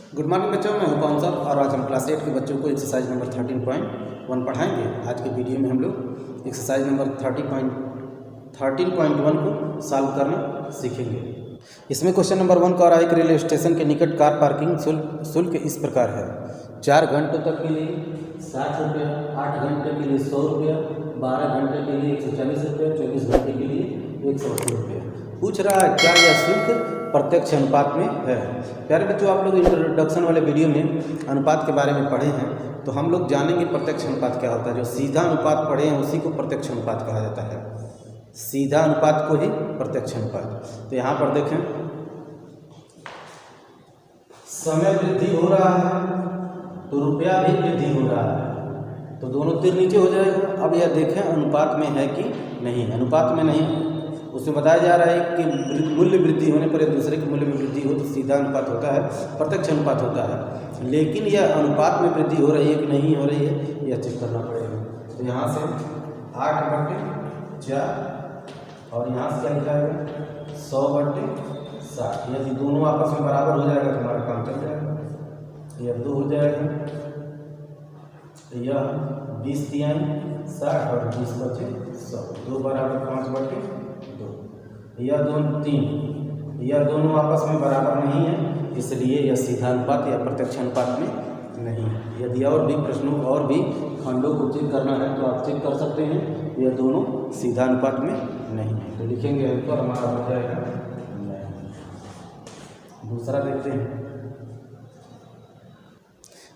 Good morning बच्चों, मैं हूं पवन सर और आज हम क्लास 8 के बच्चों को एक्सरसाइज नंबर 13.1 पढ़ाएंगे। आज के वीडियो में हम लोग एक्सरसाइज नंबर 13.1 को सॉल्व करना सीखेंगे। इसमें क्वेश्चन नंबर 1 का एक रेलवे स्टेशन के निकट कार पार्किंग शुल्क इस प्रकार है। 4 घंटों तक के लिए 60 रुपये, 8 घंटे के लिए 100 रुपये, 12 घंटे के लिए 140 रुपये, 24 घंटे के लिए 180 रुपये। पूछ रहा है क्या यह शुल्क प्रत्यक्ष अनुपात में है। प्यारे बच्चों, आप लोग इंट्रोडक्शन वाले वीडियो में अनुपात के बारे में पढ़े हैं, तो हम लोग जानेंगे प्रत्यक्ष अनुपात क्या होता है। जो सीधा अनुपात पढ़े हैं उसी को प्रत्यक्ष अनुपात कहा जाता है, सीधा अनुपात को ही प्रत्यक्ष अनुपात। तो यहाँ पर देखें, समय वृद्धि हो रहा है तो रुपया भी वृद्धि हो रहा है, तो दोनों तीर नीचे हो जाएगा। अब यह देखें अनुपात में है कि नहीं। अनुपात में नहीं, उसमें बताया जा रहा है कि मूल्य वृद्धि होने पर एक दूसरे के मूल्य में वृद्धि हो तो सीधा अनुपात होता है, प्रत्यक्ष अनुपात होता है। लेकिन यह अनुपात में वृद्धि हो रही है कि नहीं हो रही है, यह चेक करना पड़ेगा। तो यहाँ से 8/4 और यहाँ से क्या लिखा है 100/60। यदि दोनों आपस में बराबर हो जाएगा तो हमारा काम चल जाएगा। यह 2 हो जाएगा, यह 20 तिहाई 60 और 20 बचे 100, 2 बराबर 5/2। यह दोनों 3, यह दोनों आपस में बराबर नहीं है, इसलिए यह सीधा अनुपात या प्रत्यक्ष अनुपात में नहीं है। यदि और भी प्रश्नों और भी खंडों को चेक करना है तो आप चेक कर सकते हैं, यह दोनों सीधा अनुपात में नहीं है। तो लिखेंगे आंसर हमारा हो जाएगा नहीं। दूसरा देखते हैं।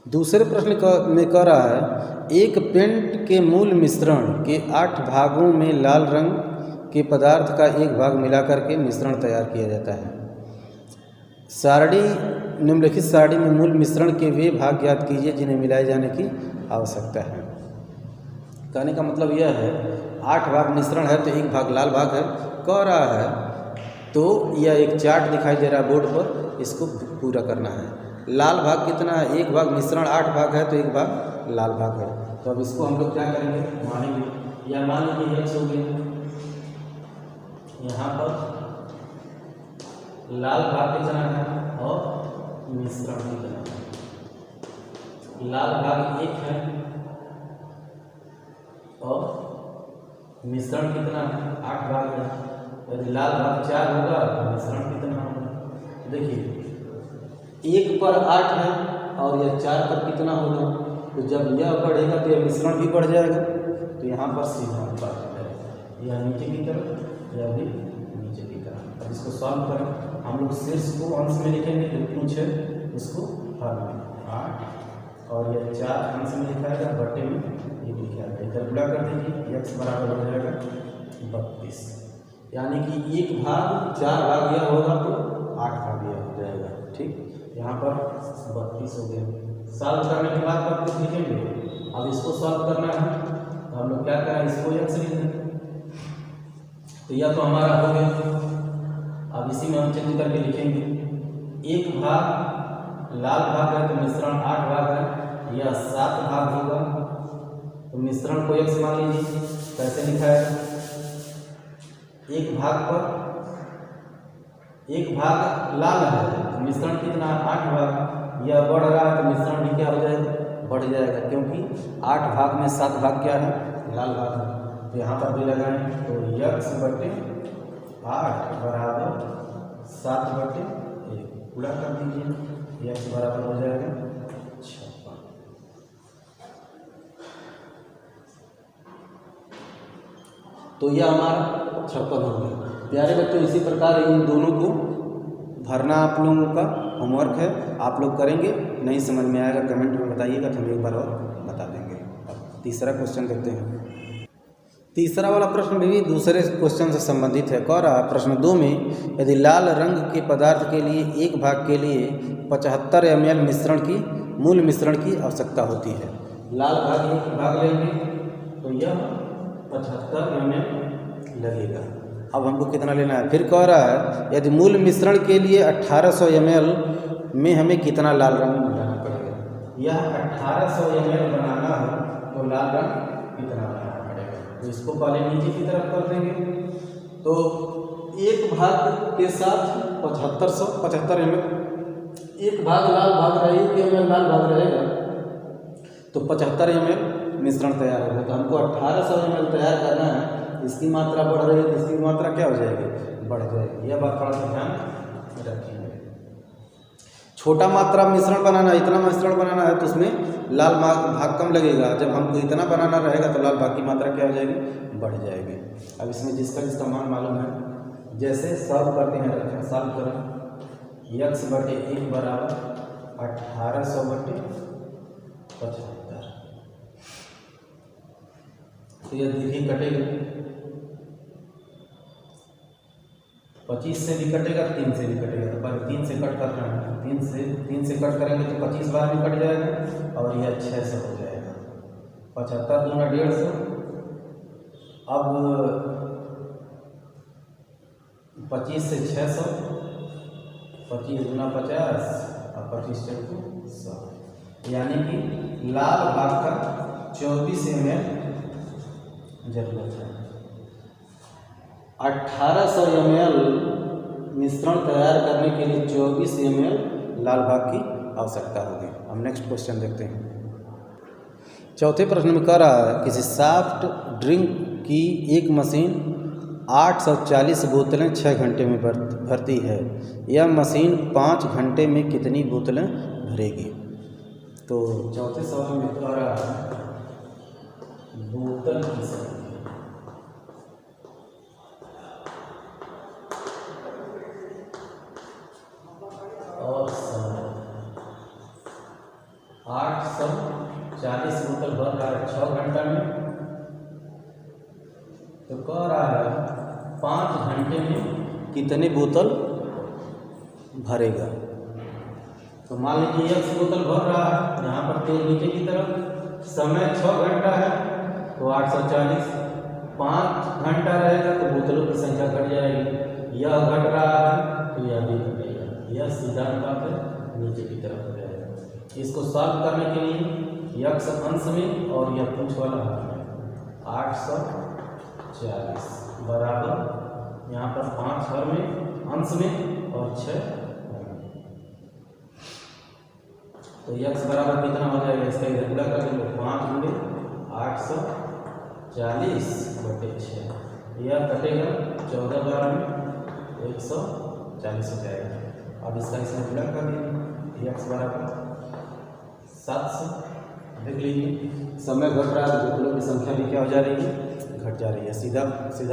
दूसरे प्रश्न में कह रहा है एक पेंट के मूल मिश्रण के 8 भागों में लाल रंग के पदार्थ का एक भाग मिलाकर के मिश्रण तैयार किया जाता है। सारणी निम्नलिखित सारणी में मूल मिश्रण के वे भाग ज्ञात कीजिए जिन्हें मिलाए जाने की आवश्यकता है। कहने का मतलब यह है 8 भाग मिश्रण है तो एक भाग लाल भाग है कह रहा है। तो यह एक चार्ट दिखाई दे रहा है बोर्ड पर, इसको पूरा करना है। लाल भाग कितना है, एक भाग मिश्रण 8 भाग है तो एक भाग लाल भाग है। तो अब इसको हम लोग क्या करेंगे, मानेंगे। या मान लीजिए x हो गया, यहाँ पर लाल भाग कितना है और मिश्रण कितना है। लाल भाग 1 है और मिश्रण कितना है 8 भाग है। यदि लाल भाग 4 होगा तो मिश्रण कितना होगा। देखिए 1 पर 8 है और यह 4 पर कितना होगा, तो जब यह बढ़ेगा तो यह मिश्रण भी बढ़ जाएगा। तो यहाँ पर सीधा अनुपात है, यह नीचे की तरफ या भी नीचे की तरफ। अब इसको सॉल्व करें। हम लोग शीर्ष को अंश में लिखेंगे, जो पूछे उसको हर में 8 और यह 4 अंश में लिखा है, बटे में ये लिखा है। इधर गुणा कर दीजिए, x बराबर हो जाएगा 32। यानी कि एक भाग 4 भाग यह होगा तो 8 भाग यह हो जाएगा। ठीक, यहाँ पर 32 हो गया। सॉल्व करने के बाद आप कुछ लिखेंगे। अब इसको सॉल्व करना है तो हम लोग क्या करें, इसको x लिख दें। तो यह तो हमारा हो गया। अब इसी में हम चेंज करके लिखेंगे। एक भाग लाल भाग है तो मिश्रण 8 भाग है, यह 7 भाग होगा। तो मिश्रण को x मान लीजिए। कैसे लिखा है, एक भाग पर एक भाग लाल है तो मिश्रण कितना 8 भाग, यह बढ़ रहा है तो मिश्रण भी क्या हो जाएगा, बढ़ जाएगा, क्योंकि 8 भाग में 7 भाग क्या है, लाल भाग है। तो यहाँ पर भी लगाएं तो x/8 बराबर 7/1 पूरा कर दीजिए। x बराबर हो जाएगा 56। तो यह हमारा 56 हो गया। प्यारे बच्चों, इसी प्रकार इन दोनों को भरना आप लोगों का होमवर्क है, आप लोग करेंगे। नहीं समझ में आएगा कमेंट में बताइएगा तो हम एक बार और बता देंगे। अब तीसरा क्वेश्चन देखते हैं। तीसरा वाला प्रश्न भी दूसरे क्वेश्चन से संबंधित है। कह रहा प्रश्न 2 में यदि लाल रंग के पदार्थ के लिए एक भाग के लिए 75 ml मिश्रण की मूल मिश्रण की आवश्यकता होती है। लाल भाग एक भाग लेंगे तो यह 75 ml लगेगा। अब हमको कितना लेना है, फिर कह रहा है यदि मूल मिश्रण के लिए 1800 ml में हमें कितना लाल रंग मिलाना पड़ेगा। यह 1800 ml बनाना है तो लाल रंग कितना बनाना पड़ेगा। तो इसको पहले नीचे की तरफ कर देंगे। तो एक भाग के साथ 75 ml एक भाग लाल भाग रहेगा, 1 ml लाल भाग रहेगा तो 75 ml मिश्रण तैयार होगा। तो हमको 1800 ml तैयार करना है, इसकी मात्रा बढ़ रही है तो इसकी मात्रा क्या हो जाएगी, बढ़ जाएगी। यह बात थोड़ा सा ध्यान रखिए। छोटा मात्रा मिश्रण बनाना है, इतना मिश्रण बनाना है तो उसमें लाल भाग कम लगेगा। जब हमको इतना बनाना रहेगा तो लाल भाग की मात्रा क्या हो जाएगी, बढ़ जाएगी। अब इसमें जिसका मान मालूम है, जैसे सॉल्व करते हैं, रखें सॉल्व करें। x/1 बराबर 1800/75। तो यह देखिए कटेगा, 25 से भी कटेगा, 3 से भी कटेगा। तो पहले 3 से कट करना है, 3 से कट करेंगे तो 25 बार में कट जाएगा और यह 600 हो जाएगा। 75 दूना 150। अब 25 से 600, 25 दूना 50 और 25 चौको 100, यानी कि लाल भाग का 24 ml जरूरत है। 1800 ml मिश्रण तैयार करने के लिए 24 ml लाल भाग की आवश्यकता होगी। हम नेक्स्ट क्वेश्चन देखते हैं। चौथे प्रश्न में कह रहा है, किसी सॉफ्ट ड्रिंक की एक मशीन 840 बोतलें 6 घंटे में भरती है। यह मशीन 5 घंटे में कितनी बोतलें भरेगी? तो चौथे सवाल में कह रहा है बोतल की संख्या और समय। 840 बोतल भर रहा है 6 घंटा में, तो कह रहा है 5 घंटे में कितने बोतल भरेगा। तो मान लीजिए 1 बोतल भर रहा है, यहाँ पर तेल नीचे की तरफ, समय 6 घंटा है तो 840, 5 घंटा रहेगा तो बोतलों की संख्या घट जाएगी। यह घट रहा है तो यह भी घटेगा, यह सीधा अनुपात है, नीचे की तरफ हो जाएगा। इसको सॉल्व करने के लिए x अंश में और यह पूछ वाला है 840 बराबर यहाँ पर 5 हर में अंश में और 6 तो x बराबर कितना हो जाएगा, इसका इधर गुणा कर देंगे 5 गुणे 840/6, यह कटेगा 14 बार में 140 हो जाएगा। अब इसका इसमें गुणा कर देंगे, x बराबर 700। देख लीजिए समय घट रहा है तो बोतलों की संख्या भी क्या हो जा रही है, घट जा रही है। सीधा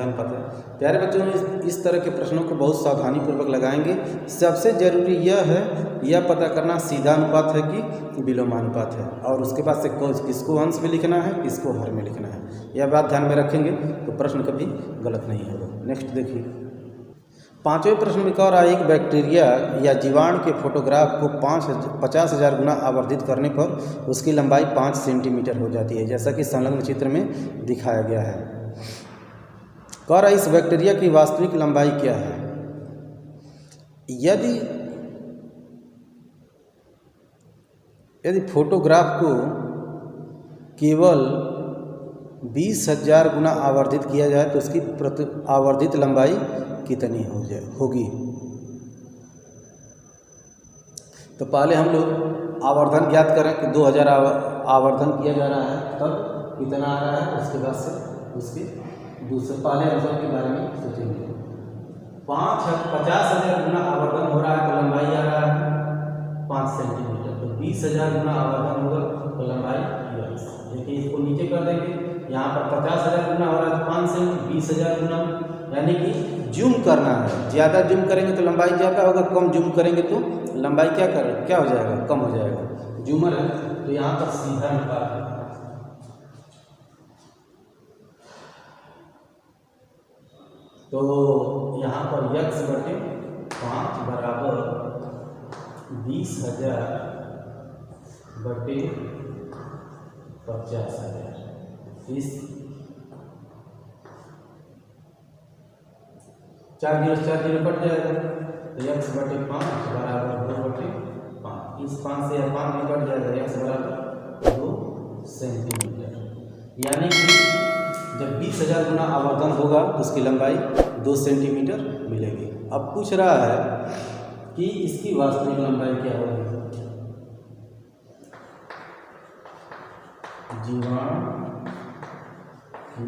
अनुपात है। प्यारे बच्चों, इस तरह के प्रश्नों को बहुत सावधानी पूर्वक लगाएंगे। सबसे जरूरी यह है, यह पता करना सीधा अनुपात है कि विलोमानुपात है, और उसके बाद से किसको अंश में लिखना है, किसको हर में लिखना है। यह बात ध्यान में रखेंगे तो प्रश्न कभी गलत नहीं होगा। नेक्स्ट देखिए, 5वें प्रश्न में कह रहा है, एक बैक्टीरिया या जीवाणु के फोटोग्राफ को 50,000 गुना आवर्धित करने पर उसकी लंबाई 5 सेंटीमीटर हो जाती है, जैसा कि संलग्न चित्र में दिखाया गया है। कह रहा है, इस बैक्टीरिया की वास्तविक लंबाई क्या है? यदि फोटोग्राफ को केवल 20,000 गुना आवर्धित किया जाए तो उसकी प्रति आवर्धित लंबाई कितनी होगी? तो पहले हम लोग आवर्धन ज्ञात करें कि 2000 आवर्धन किया जा रहा है, तब कितना आ रहा है, उसके बाद से उसके दूसरे पहले आंसर के बारे में सोचेंगे। 50,000 गुना आवर्धन हो रहा है तो लंबाई आ रहा है 5 सेंटीमीटर, तो 20,000 गुना आवर्धन होगा तो लंबाई 20। देखिए इसको नीचे कर देंगे, यहाँ पर 50,000 गुना हो रहा है तो 5 से 20,000 गुना, यानी कि जूम करना है। ज़्यादा जूम करेंगे तो लंबाई ज़्यादा होगा, कम जूम करेंगे तो लंबाई क्या हो जाएगा, कम हो जाएगा। जूमर है तो यहाँ पर सीधा अनुपात है। तो यहाँ पर x/5 बराबर 20,000/50,000। इस 4 0 कट जाएगा तो x/5 बराबर 2/5। इस 5 से 5 भी कट जाएगा, x बराबर 2 सेंटीमीटर। यानी कि जब 20,000 गुना आवर्धन होगा तो उसकी लंबाई 2 सेंटीमीटर मिलेगी। अब पूछ रहा है कि इसकी वास्तविक लंबाई क्या होगी। जीवाणु की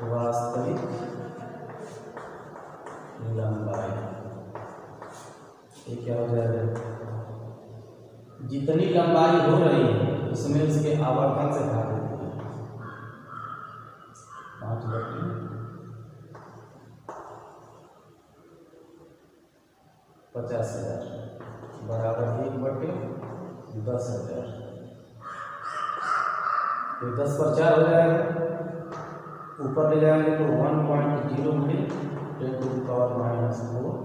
वास्तविक लंबाई ये क्या हो जाएगा, जितनी लंबाई हो रही है उसमें उसके आवर्तन से भाग देते हैं 5/50,000 बराबर 1/10,000। तो 10 पर 4 हो जाएगा, ऊपर ले जाएंगे तो 1.0 में 10⁻⁻4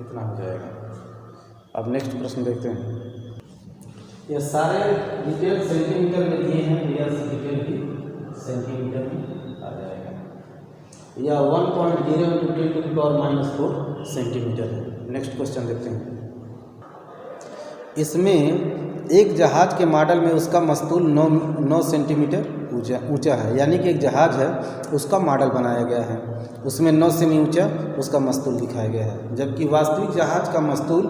इतना हो जाएगा। अब नेक्स्ट प्रश्न देखते हैं। ये सारे डिटेल सेंटीमीटर में दिए हैं, यह डिटेल भी सेंटीमीटर में आ जाएगा। यह 1.0 × 10⁻⁻4 सेंटीमीटर है। नेक्स्ट क्वेश्चन देखते हैं। इसमें एक जहाज के मॉडल में उसका मस्तूल 9 सेंटीमीटर ऊंचा है, यानी कि एक जहाज है उसका मॉडल बनाया गया है, उसमें 9 सेमी ऊंचा उसका मस्तूल दिखाया गया है, जबकि वास्तविक जहाज का मस्तूल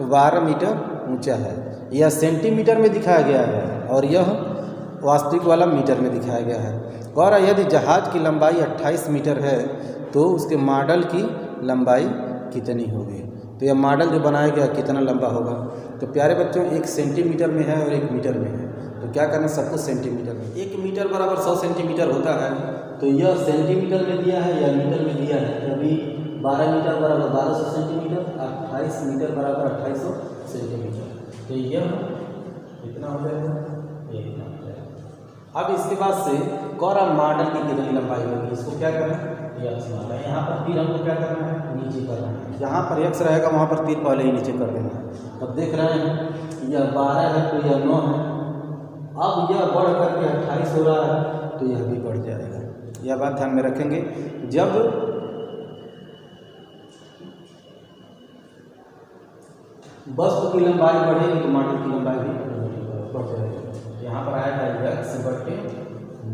12 मीटर ऊंचा है। यह सेंटीमीटर में दिखाया गया है और यह वास्तविक वाला मीटर में दिखाया गया है। और यदि जहाज की लंबाई 28 मीटर है तो उसके मॉडल की लंबाई कितनी होगी। तो यह मॉडल जो बनाया गया कितना लंबा होगा। तो प्यारे बच्चों, एक सेंटीमीटर में है और एक मीटर में है, तो क्या करना है, सब कुछ सेंटीमीटर में। 1 मीटर बराबर 100 सेंटीमीटर होता है, तो यह सेंटीमीटर में दिया है या मीटर में दिया है। अभी 12 मीटर बराबर 1200 सेंटीमीटर, 28 मीटर बराबर 2800 सेंटीमीटर, तो यह इतना हो जाएगा, ये इतना हो जाएगा। अब इसके बाद से कौरा मॉडल की कितनी लंबाई होगी, इसको क्या करना है, यक्स माना है। यहाँ पर तीर हमको क्या करना है, नीचे करना है। जहाँ पर यक्स रहेगा वहाँ पर तीर पहले ही नीचे कर देना है। अब देख रहे हैं यह 12 है तो यह 9 है, अब यह बढ़ करके 28 हो रहा है तो यह भी बढ़ जाएगा। यह बात ध्यान में रखेंगे। जब वस्तु की लंबाई बढ़ेगी तो मॉडल की लंबाई भी बढ़ जाएगी। यहाँ पर आएगा यक्स बटे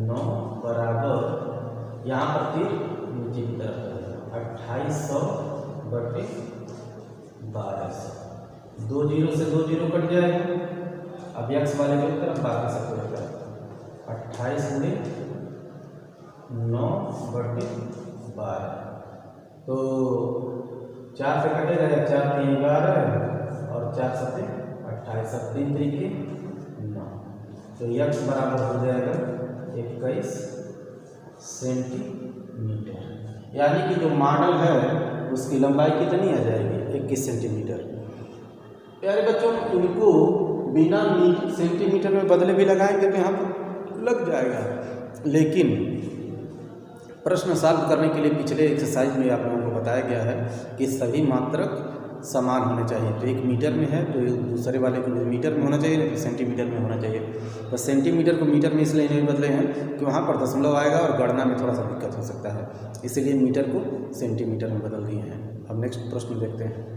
9 बराबर, यहाँ पर तीर नीचे की तरफ 2800 बटे 1200, 2 जीरो से 2 जीरो कट जाएगा। अब यक्स वाले की तरफ बाकी सब हो जाएगा 28 × 9 बटे 12, तो 4 से कटेगा, 4 3 12 और 4 7 28, 7 3 3 9, तो यक्स बराबर हो जाएगा 21 सेंटीमीटर। यानी कि जो मॉडल है उसकी लंबाई कितनी आ जाएगी, 21 सेंटीमीटर। प्यारे बच्चों, इनको बिना सेंटीमीटर में बदले भी लगाएंगे तो यहाँ पर लग जाएगा, लेकिन प्रश्न सॉल्व करने के लिए पिछले एक्सरसाइज में आप लोगों को बताया गया है कि सभी मात्रक समान होने चाहिए। तो एक मीटर में है तो दूसरे वाले को मीटर में होना चाहिए, तो सेंटीमीटर में होना चाहिए। तो सेंटीमीटर को मीटर में इसलिए नहीं बदले हैं कि वहाँ पर दशमलव आएगा और गणना में थोड़ा सा दिक्कत हो सकता है, इसीलिए मीटर को सेंटीमीटर में बदल दिए हैं। अब नेक्स्ट प्रश्न देखते हैं।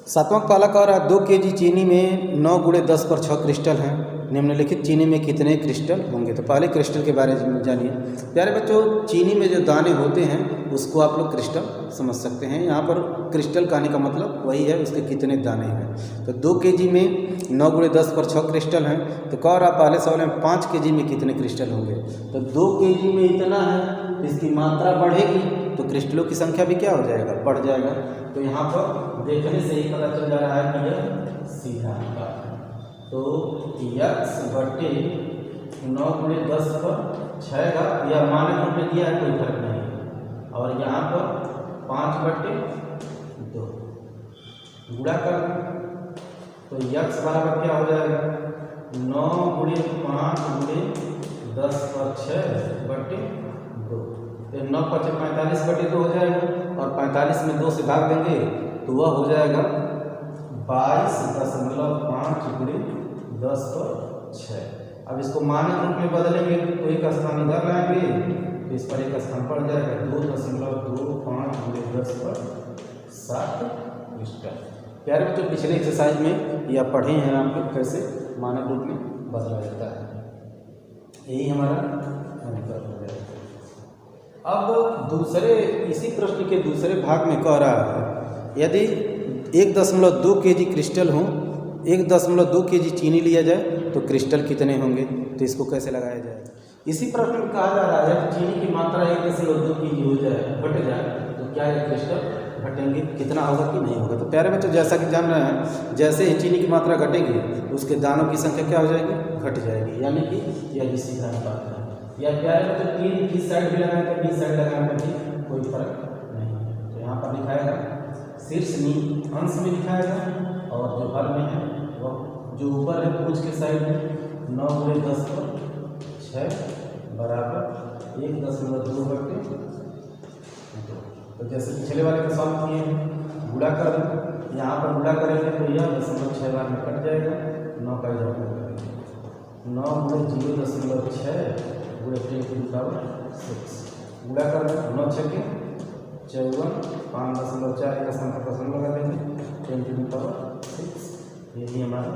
7वां पाला कह रहा है 2 kg चीनी में 9 × 10 पर 6 क्रिस्टल हैं, निम्नलिखित चीनी में कितने क्रिस्टल होंगे। तो पहले क्रिस्टल के बारे में जानिए। प्यारे बच्चों, चीनी में जो दाने होते हैं उसको आप लोग क्रिस्टल समझ सकते हैं। यहाँ पर क्रिस्टल कहने का मतलब वही है उसके कितने दाने हैं। तो 2 kg में 9 × 10 पर 6 क्रिस्टल हैं, तो कह रहा पहले सवाल में 5 kg में कितने क्रिस्टल होंगे। तो 2 kg में इतना है तो इसकी मात्रा बढ़ेगी तो क्रिस्टलों की संख्या भी क्या हो जाएगा, बढ़ जाएगा। तो यहाँ पर देखने से ही पता चल जा रहा है कि यह सीधा बात है। तो यक्स बटे 9 × 10 पर 6 का यह मानक रूप में दिया है, कोई फर्क नहीं। और यहाँ पर 5/2 गुणा कर, तो यक्स बराबर क्या हो जाएगा, 9 × 5 × 10 पर 6/2। तो 9 × 5 = 45/2 हो जाएगा, और 45 में 2 से भाग देंगे तो वह हो जाएगा 22.5 × 10 पर 6। अब इसको मानक रूप में बदलेंगे तो एक स्थान इधर लाएंगे तो इस पर एक स्थान पड़ जाएगा 2.25 × 10 पर 7 क्रिस्टल। प्यारे बच्चों, पिछले एक्सरसाइज में यह पढ़े हैं आप लोग कैसे मानक रूप में बदला जाता है। यही हमारा आंसर हो जाएगा। अब दूसरे इसी प्रश्न के दूसरे भाग में कह रहा है यदि 1.2 kg क्रिस्टल हो, 1.2 kg चीनी लिया जाए तो क्रिस्टल कितने होंगे, तो इसको कैसे लगाया जाए। इसी प्रश्न में कहा जा रहा है कि चीनी की मात्रा 1.2 kg हो जाए, घट जाए तो क्या ये क्रिस्टल घटेंगे, कितना होगा कि नहीं होगा। तो प्यारे बच्चों जैसा कि जान रहे हैं, जैसे ही चीनी की मात्रा घटेगी उसके दानों की संख्या क्या हो जाएगी, घट जाएगी, यानी कि यह सीधा अनुपात है। या प्यारे बच्चों तीन किस साइड भी लगाएं तो बीस साइड लगाने में भी कोई फर्क नहीं है। तो यहाँ पर लिखाएगा शीर्ष अंश में लिखाएगा और जो हर में है वह जो ऊपर है पूछ के साइड में 9 × 10⁶ बराबर 1.2 तो जैसे पिछले वाले का सॉल्व किए हैं, गुणा कर दें, यहाँ पर गुणा करेंगे तो यह 0.6 बार में कट जाएगा, 9 का जवाब करेंगे 9 × 0.6 गुणे 10⁶ गुणा कर दें, 9 × 6 = 54, 5.4 का संख्या पसंद लगा देंगे 10⁶, यही हमारा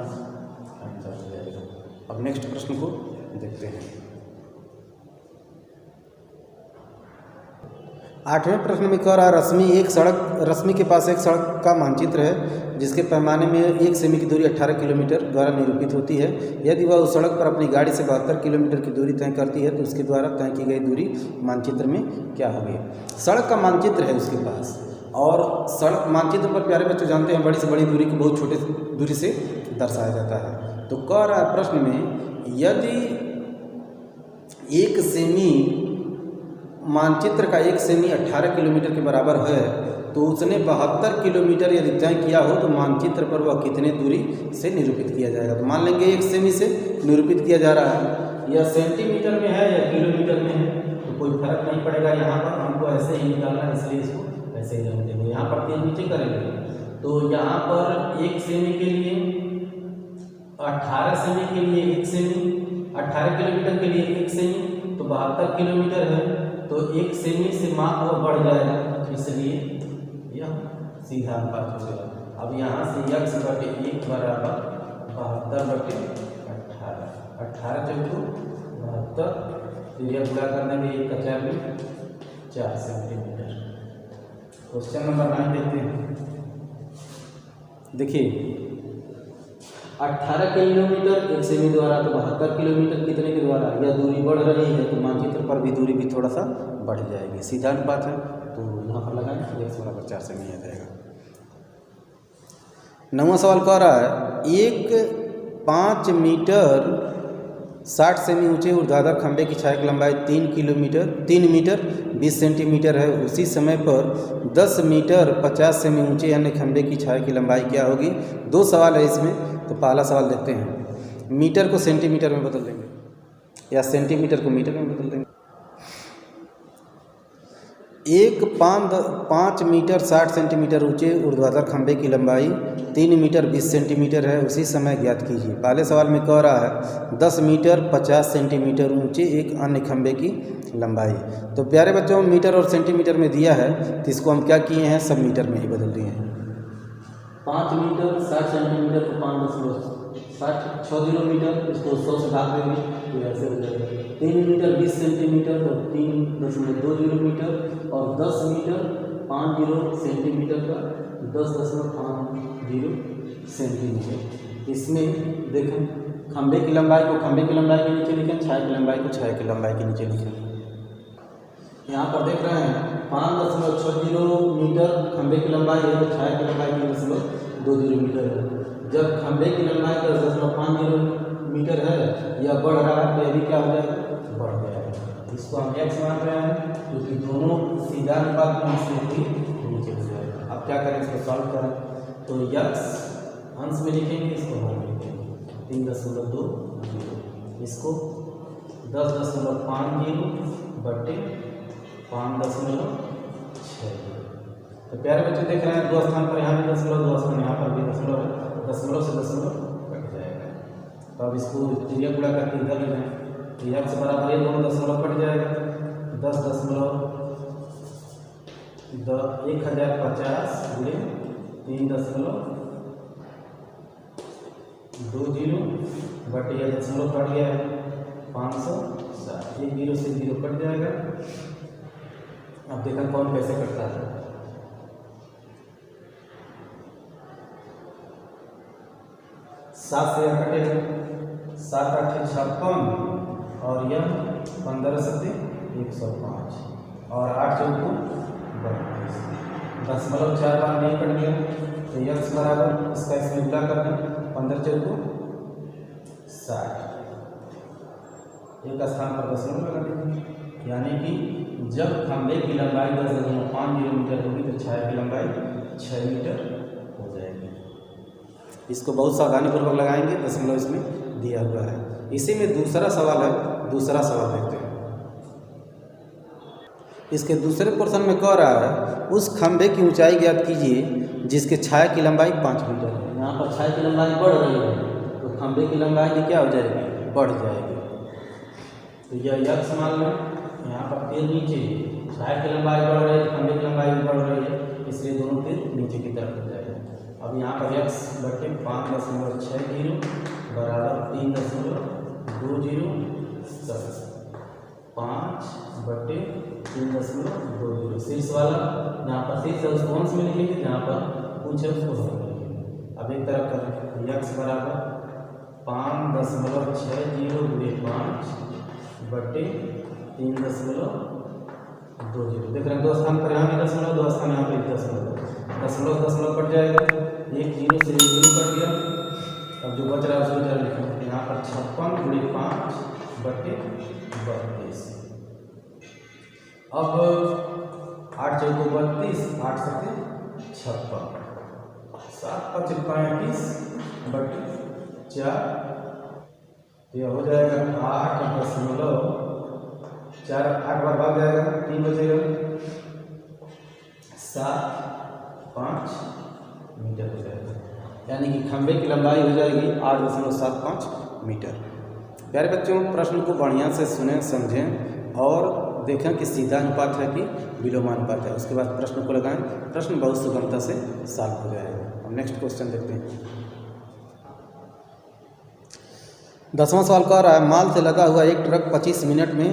आंसर हो जाएगा। अब नेक्स्ट प्रश्न को देखते हैं। 8वें प्रश्न में कह रहा रश्मि के पास एक सड़क का मानचित्र है जिसके पैमाने में 1 सेमी की दूरी 18 किलोमीटर द्वारा निरूपित होती है। यदि वह उस सड़क पर अपनी गाड़ी से 72 किलोमीटर की दूरी तय करती है तो उसके द्वारा तय की गई दूरी मानचित्र में क्या होगी। सड़क का मानचित्र है उसके पास और सड़क मानचित्र पर प्यारे बच्चों जानते हैं बड़ी से बड़ी दूरी को बहुत छोटे दूरी से दर्शाया जाता है। तो कह रहा है प्रश्न में यदि 1 सेमी मानचित्र का 1 सेमी 18 किलोमीटर के बराबर है तो उसने 72 किलोमीटर यदि तय किया हो तो मानचित्र पर वह कितने दूरी से निरूपित किया जाएगा। तो मान लेंगे 1 सेमी से निरूपित किया जा रहा है, या सेंटीमीटर में है या किलोमीटर में है तो कोई फर्क नहीं पड़ेगा। यहाँ पर हमको ऐसे ही निकालना है इसलिए इसको ऐसे ही रख देंगे। यहाँ पर 3 नीचे करेंगे तो यहाँ पर 1 सेमी के लिए 18 सेमी के लिए 1 सेमी 18 किलोमीटर के लिए 1 सेमी तो 72 किलोमीटर है तो 1 सेमी से माप वो बढ़ जाएगा, इसलिए यह सीधा अनुपात हो जाएगा। अब यहाँ से x/1 बराबर 72/18 18 × 72 फिर यह गुणा करने में 1 का 4 में 4 सेंटीमीटर। क्वेश्चन नंबर 9 देखते हैं। देखिए 18 किलोमीटर 1 सेमी द्वारा तो 72 किलोमीटर कितने के द्वारा, यह दूरी बढ़ रही है तो मानचित्र पर भी दूरी भी थोड़ा सा बढ़ जाएगी, सीधा अनुपात है। तो यहाँ पर लगाएं x बराबर 4 सेमी आ जाएगा। 9वां सवाल कह रहा है एक 5 मीटर 60 सेमी ऊंचे ऊर्ध्वाधर खंभे की छाया की लंबाई 3 मीटर 20 सेंटीमीटर है। उसी समय पर 10 मीटर 50 सेमी ऊंचे अन्य खंभे की छाया की लंबाई क्या होगी। 2 सवाल है इसमें, तो पहला सवाल देखते हैं। मीटर को सेंटीमीटर में बदल देंगे या सेंटीमीटर को मीटर में बदल देंगे। एक 5 मीटर 60 सेंटीमीटर ऊंचे ऊर्ध्वाधर खंभे की लंबाई 3 मीटर 20 सेंटीमीटर है, उसी समय ज्ञात कीजिए। पहले सवाल में कह रहा है 10 मीटर 50 सेंटीमीटर ऊंचे एक अन्य खंभे की लंबाई। तो प्यारे बच्चों मीटर और सेंटीमीटर में दिया है तो इसको हम क्या किए हैं, सब मीटर में ही बदल दिए हैं। 5 मीटर 60 सेंटीमीटर को 5 किलोमीटर इसको 100 से भाग देंगे तो ऐसे हो जाएगा। 3 मीटर 20 सेंटीमीटर तो 3.20 मीटर और 10 मीटर 50 सेंटीमीटर का 10.50 सेंटीमीटर। इसमें देखें खंभे की लंबाई को खंभे की लंबाई के नीचे लिखें, छाया की लंबाई को छाया की लंबाई के नीचे लिखें। यहाँ पर देख रहे हैं 5.60 मीटर खंभे की लंबाई है तो छाया की लंबाई 3.20 मीटर है। जब खंभे की लंबाई 10.50 मीटर है या बढ़ रहा है तो यदि क्या हो जाएगा, बढ़ जाएगा। इसको हम x मान रहे हैं क्योंकि दोनों सीधा अनुपात में इससे नीचे हो जाएगा। अब क्या करें, इसको सॉल्व करें तो x अंश में लिखेंगे, इसको हर में लिखेंगे 3.20 इसको 10.50 बटे 5.6। तो प्यारे बच्चे देख रहे हैं 2 स्थान पर यहाँ भी 2 स्थान यहाँ पर भी दशमलव से दशमलव कट जाएगा। तो अब इसको क्रिया गुणा करके इधर ले जाएँ तो x बराबर ये दोनों दशमलव कट जाएगा 10.1050 गुणे 3.20 बटे ये दशमलव कट गया है 560, 1 0 से 0 कट जाएगा अब देखा कौन कैसे करता है। 7 से यह कटेगा, 7 8 56 और यह 15 से 105 और 8 चौको 32, 0.4 बार नहीं कट गया तो यक्स बराबर इसका इसमें मिला करना 15 चौको 60, एक स्थान पर दशमलव लगा देंगे, यानी कि जब खंभे की लंबाई 10.5 किलोमीटर होगी तो छाया की लंबाई 6 मीटर हो जाएगी। इसको बहुत सावधानीपूर्वक लगाएंगे, दशमलव इसमें दिया हुआ है। इसी में दूसरा सवाल है, दूसरा सवाल देखते हैं। इसके दूसरे पोर्शन में कह रहा है उस खंभे की ऊंचाई ज्ञात कीजिए जिसके छाया की लंबाई 5 मीटर है। यहाँ पर छाया की लंबाई बढ़ रही है तो खंभे की लंबाई भी क्या हो जाएगी, बढ़ जाएगी। तो यह यक्स मान लो, यहाँ पर तीर नीचे, छाया की लंबाई बढ़ रही है, खंभे की लंबाई भी बढ़ रही है, इसलिए दोनों तीर नीचे की तरफ हो जाएगा। अब यहाँ पर यक्स बटे 5.60 बराबर 3.20 5 बटे 3.20। शीर्ष वाला यहाँ पर शीर्ष है उसको अंश में लिखेंगे, जहाँ पर पूछे उसको हल करेंगे। अब एक तरफ करें, यक्स बराबर 5.60 × 5 बटे 3.20। देख रहे हैं दो स्थान पर यहाँ भी दशमलव, दो स्थान यहाँ पर दशमलव कट जाएगा, एक जीरो से 1 जीरो कट गया। अब जो बच रहा है उसको जरा लिखेंगे, यहाँ पर 56 × 5 बटे 32। अब 8 चौको 32, 8 सत्ते 56, 7 5 35 बटे 4, यह हो जाएगा 8.4, 8 बार भाग जाएगा, 3 बचेगा, 7 5 मीटर हो जाएगा, यानी कि खंभे की लंबाई हो जाएगी 8.75 मीटर। प्यारे बच्चों, प्रश्न को बढ़िया से सुनें, समझें और देखें कि सीधा अनुपात है कि विलोमानुपात है। उसके बाद प्रश्न को लगाएं, प्रश्न बहुत सुगमता से सॉल्व हो जाएगा। अब नेक्स्ट क्वेश्चन देखते हैं। 10वां सवाल कह रहा है माल से लदा हुआ एक ट्रक 25 मिनट में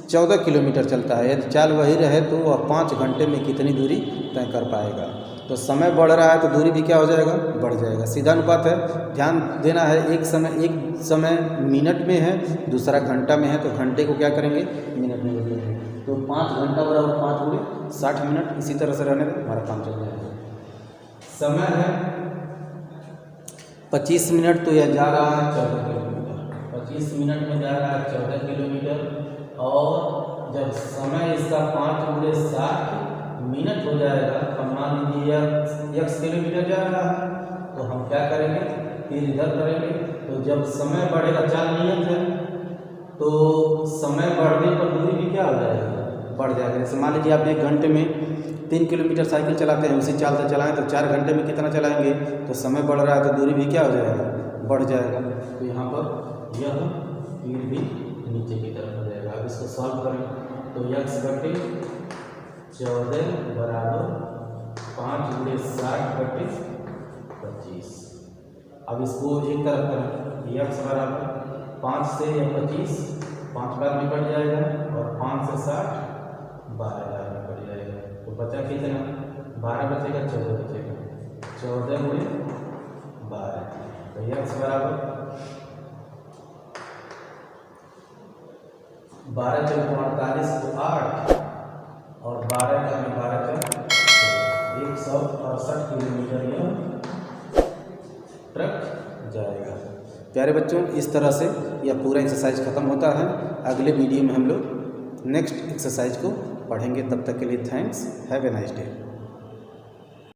14 किलोमीटर चलता है। यदि चाल वही रहे तो वह 5 घंटे में कितनी दूरी तय कर पाएगा। तो समय बढ़ रहा है तो दूरी भी क्या हो जाएगा, बढ़ जाएगा। सीधा अनुपात है, ध्यान देना है। एक समय मिनट में है, दूसरा घंटा में है, तो घंटे को क्या करेंगे, मिनट में बदलेंगे। तो 5 घंटा बराबर 5 × 60 मिनट। इसी तरह से रहने दें, हमारा काम चल जाएगा। समय है 25 मिनट, तो यह जा रहा है 14 किलोमीटर। 25 मिनट में जा रहा है 14 किलोमीटर। और जब समय इसका 5 × 60 मिनट हो जाएगा, तो मान लीजिए x किलोमीटर जा रहा है, तो हम क्या करेंगे, तीर इधर करेंगे। तो जब समय बढ़ेगा, चाल नियम है, तो समय बढ़ने पर दूरी भी क्या हो जाएगा, बढ़ जाएगा। जैसे मान लीजिए आप 1 घंटे में 3 किलोमीटर साइकिल चलाते हैं, उसी चाल से चलाएं तो 4 घंटे में कितना चलाएंगे, तो समय बढ़ रहा है तो दूरी भी क्या हो जाएगा, बढ़ जाएगा। तो यहाँ पर यह तीर भी नीचे की तरफ हो जाएगा। अब इसको सॉल्व करें तो x बटे 14 बराबर 5 × 60 बटे 25। अब इसको एक तरफ करें, x बराबर 5 से 25 5 बार में कट जाएगा और 5 से 60 12 बार में कट जाएगा। तो बचा कितना, 12 बचेगा, 14 बचेगा, 14 × 12। तो x बराबर 12 × 48 को 8 और 12 × 168 किलोमीटर यह ट्रक जाएगा। प्यारे बच्चों, इस तरह से यह पूरा एक्सरसाइज खत्म होता है। अगले वीडियो में हम लोग नेक्स्ट एक्सरसाइज को पढ़ेंगे। तब तक के लिए thanks, have a nice day.